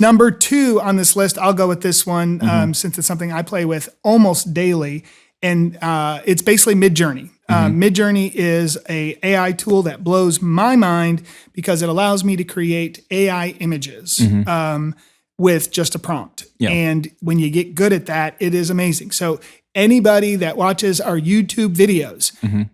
Number 2 on this list, I'll go with this one since it's something I play with almost daily, and it's basically Midjourney. Midjourney is a AI tool that blows my mind because it allows me to create AI images with just a prompt. Yeah. And when you get good at that, it is amazing. So anybody that watches our YouTube videos,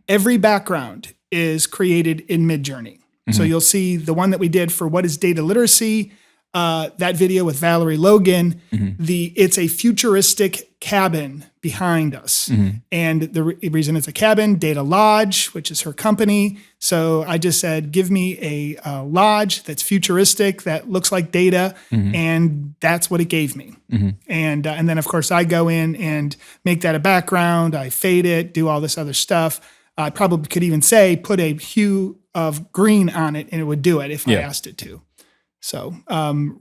every background is created in Midjourney. So you'll see the one that we did for What is Data Literacy, that video with Valerie Logan, it's a futuristic cabin behind us. And the reason it's a cabin, Data Lodge, which is her company. So I just said, give me a lodge that's futuristic, that looks like data. And that's what it gave me. And then, of course, I go in and make that a background. I fade it, do all this other stuff. I probably could even say, put a hue of green on it, and it would do it if I asked it to. So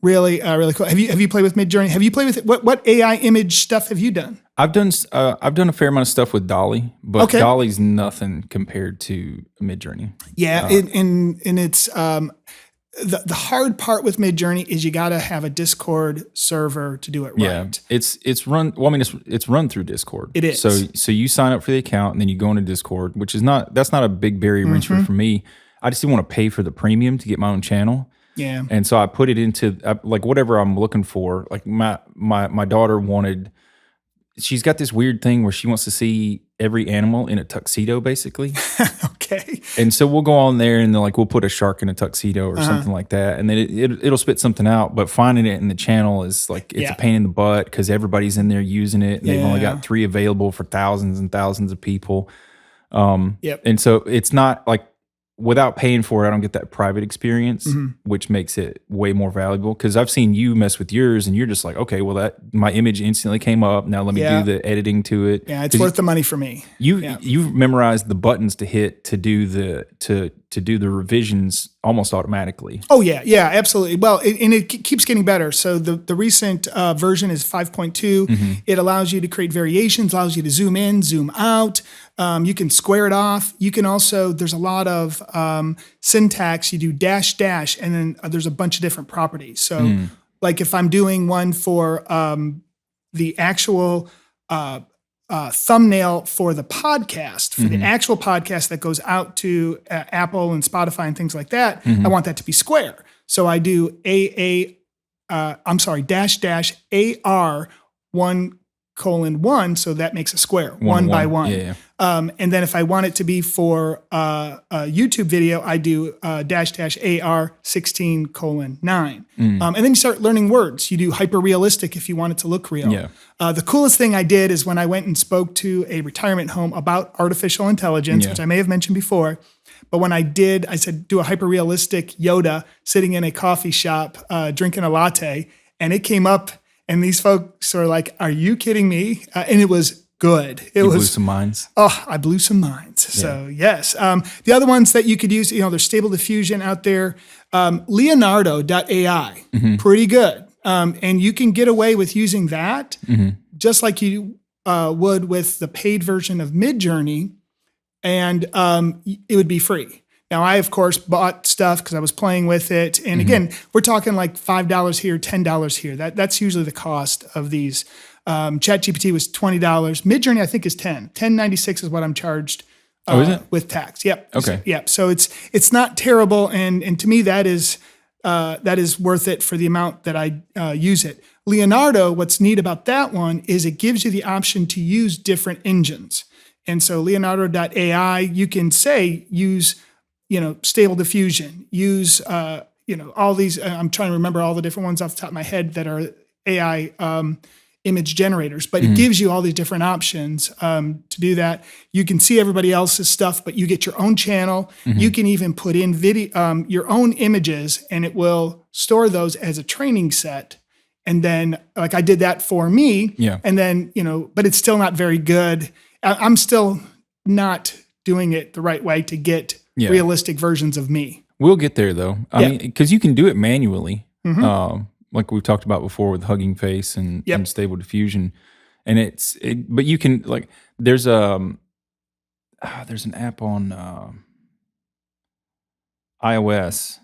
really cool. Have you played with Midjourney? Have you played with it? What AI image stuff have you done? I've done a fair amount of stuff with Dolly, but Dolly's nothing compared to Midjourney. Yeah, and it's the hard part with Midjourney is you got to have a Discord server to do it right. Yeah, it's run. Well, I mean, it's run through Discord. It is. So you sign up for the account and then you go into Discord, which is not a big barrier entry for me. I just didn't want to pay for the premium to get my own channel. Yeah. And so I put it into like whatever I'm looking for. Like my daughter she's got this weird thing where she wants to see every animal in a tuxedo, basically. Okay. And so we'll go on there and we'll put a shark in a tuxedo or something like that. And then it'll spit something out, but finding it in the channel is like, it's a pain in the butt because everybody's in there using it. And they've only got 3 available for thousands and thousands of people. And so it's not like, without paying for it, I don't get that private experience, which makes it way more valuable. Because I've seen you mess with yours, and you're just like, okay, well, my image instantly came up. Now let me do the editing to it. Yeah, it's worth the money for me. You've memorized the buttons to hit to do the revisions almost automatically. Oh yeah, absolutely. Well, it keeps getting better. So the recent version is 5.2. It allows you to create variations, allows you to zoom in, zoom out. You can square it off. You can also, there's a lot of syntax. You do dash, and then there's a bunch of different properties. So like if I'm doing one for the actual thumbnail for the podcast, for the actual podcast that goes out to Apple and Spotify and things like that, I want that to be square. So I do dash AR 1:1, so that makes a square, one by one. Yeah. And then if I want it to be for a YouTube video, I do dash AR 16:9. And then you start learning words. You do hyper realistic if you want it to look real. Yeah. The coolest thing I did is when I went and spoke to a retirement home about artificial intelligence, which I may have mentioned before. But when I did, I said, do a hyper realistic Yoda sitting in a coffee shop drinking a latte. And it came up. And these folks are like, are you kidding me? And it was good. It blew some minds. Oh, I blew some minds. Yeah. So yes. The other ones that you could use, there's Stable Diffusion out there. Leonardo.ai, pretty good. And you can get away with using that just like you would with the paid version of Midjourney. And it would be free. Now, I, of course, bought stuff because I was playing with it. And again, we're talking like $5 here, $10 here. That's usually the cost of these. ChatGPT was $20. Midjourney, I think, is $10. $10.96 is what I'm charged is it? with tax. Yep. Okay. Yep. So it's not terrible. And to me, that is worth it for the amount that I use it. Leonardo, what's neat about that one is it gives you the option to use different engines. And so Leonardo.ai, you can say use Stable Diffusion, use, all these, I'm trying to remember all the different ones off the top of my head that are AI image generators, but it gives you all these different options to do that. You can see everybody else's stuff, but you get your own channel. You can even put in video, your own images, and it will store those as a training set. And then, like I did that for me, and then, but it's still not very good. I'm still not doing it the right way to get realistic versions of me. We'll get there though. I mean, because you can do it manually, like we've talked about before with Hugging Face and Stable Diffusion, and but you can there's an app on iOS